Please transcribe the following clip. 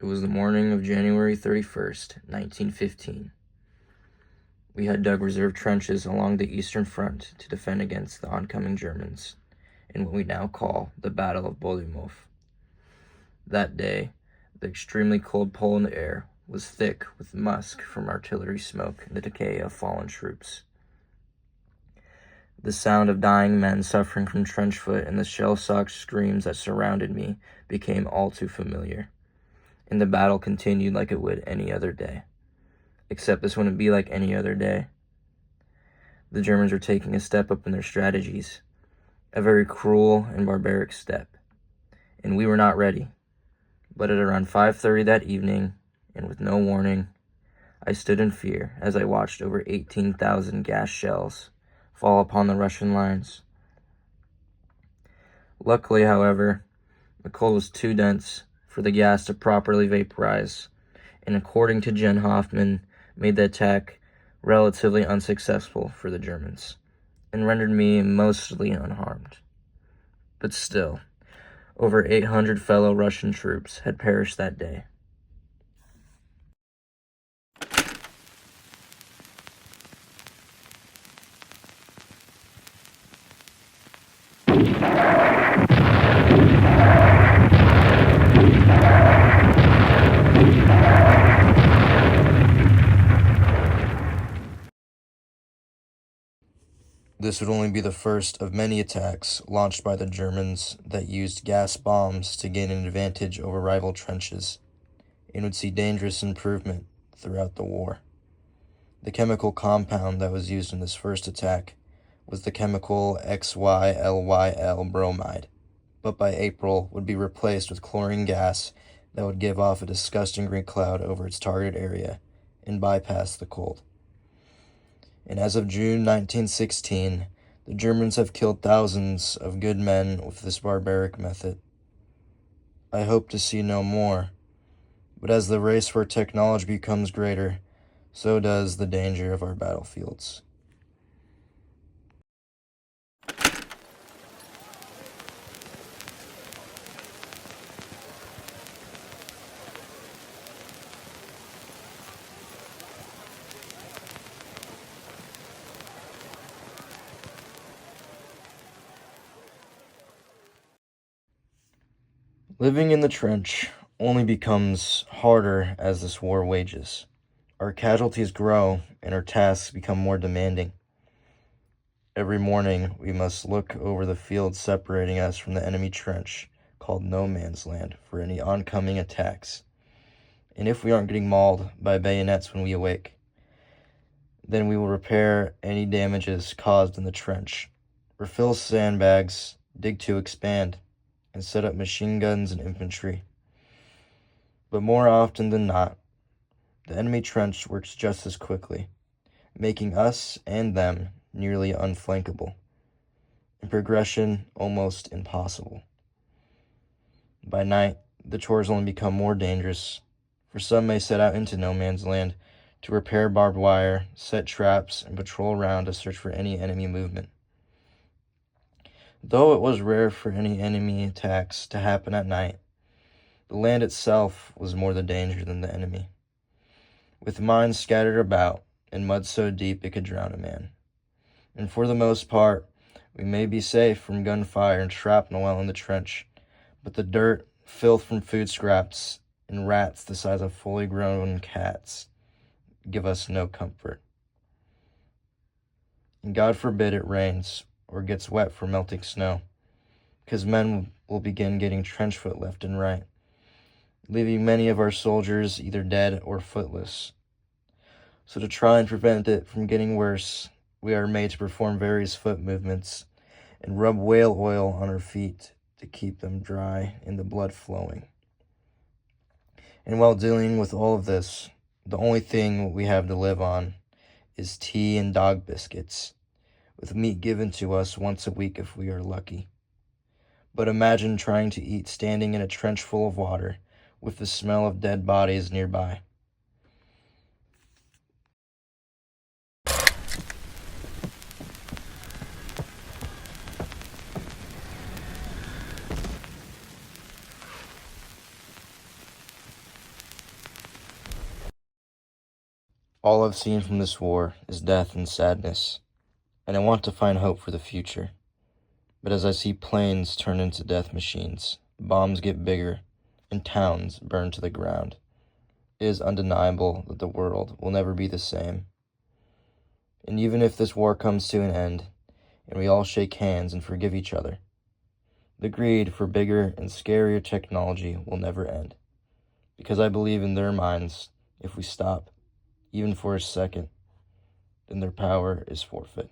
It was the morning of January 31st, 1915. We had dug reserve trenches along the Eastern Front to defend against the oncoming Germans in what we now call the Battle of Bolimov. That day, the extremely cold pole in the air was thick with musk from artillery smoke and the decay of fallen troops. The sound of dying men suffering from trench foot and the shell-shocked screams that surrounded me became all too familiar, and the battle continued like it would any other day. Except this wouldn't be like any other day. The Germans were taking a step up in their strategies, a very cruel and barbaric step, and we were not ready. But at around 5:30 that evening, and with no warning, I stood in fear as I watched over 18,000 gas shells fall upon the Russian lines. Luckily, however, the cold was too dense for the gas to properly vaporize, and according to Jen Hoffman, made the attack relatively unsuccessful for the Germans, and rendered me mostly unharmed. But still, over 800 fellow Russian troops had perished that day. This would only be the first of many attacks launched by the Germans that used gas bombs to gain an advantage over rival trenches, and would see dangerous improvement throughout the war. The chemical compound that was used in this first attack was the chemical XYLYL bromide, but by April would be replaced with chlorine gas that would give off a disgusting green cloud over its target area and bypass the cold. And as of June 1916, the Germans have killed thousands of good men with this barbaric method. I hope to see no more, but as the race for technology becomes greater, so does the danger of our battlefields. Living in the trench only becomes harder as this war wages. Our casualties grow and our tasks become more demanding. Every morning, we must look over the field separating us from the enemy trench, called no man's land, for any oncoming attacks. And if we aren't getting mauled by bayonets when we awake, then we will repair any damages caused in the trench, refill sandbags, dig to expand, and set up machine guns and infantry. But more often than not, the enemy trench works just as quickly, making us and them nearly unflankable, and progression almost impossible. By night, the chores only become more dangerous, for some may set out into no man's land to repair barbed wire, set traps, and patrol around to search for any enemy movement. Though it was rare for any enemy attacks to happen at night, the land itself was more the danger than the enemy. With mines scattered about, and mud so deep it could drown a man. And for the most part, we may be safe from gunfire and shrapnel while in the trench, but the dirt, filth from food scraps, and rats the size of fully grown cats give us no comfort. And God forbid it rains or gets wet from melting snow, because men will begin getting trench foot left and right, leaving many of our soldiers either dead or footless. So to try and prevent it from getting worse, we are made to perform various foot movements and rub whale oil on our feet to keep them dry and the blood flowing. And while dealing with all of this, the only thing we have to live on is tea and dog biscuits, with meat given to us once a week if we are lucky. But imagine trying to eat standing in a trench full of water with the smell of dead bodies nearby. All I've seen from this war is death and sadness, and I want to find hope for the future. But as I see planes turn into death machines, bombs get bigger, and towns burn to the ground, it is undeniable that the world will never be the same. And even if this war comes to an end, and we all shake hands and forgive each other, the greed for bigger and scarier technology will never end. Because I believe in their minds, if we stop, even for a second, then their power is forfeit.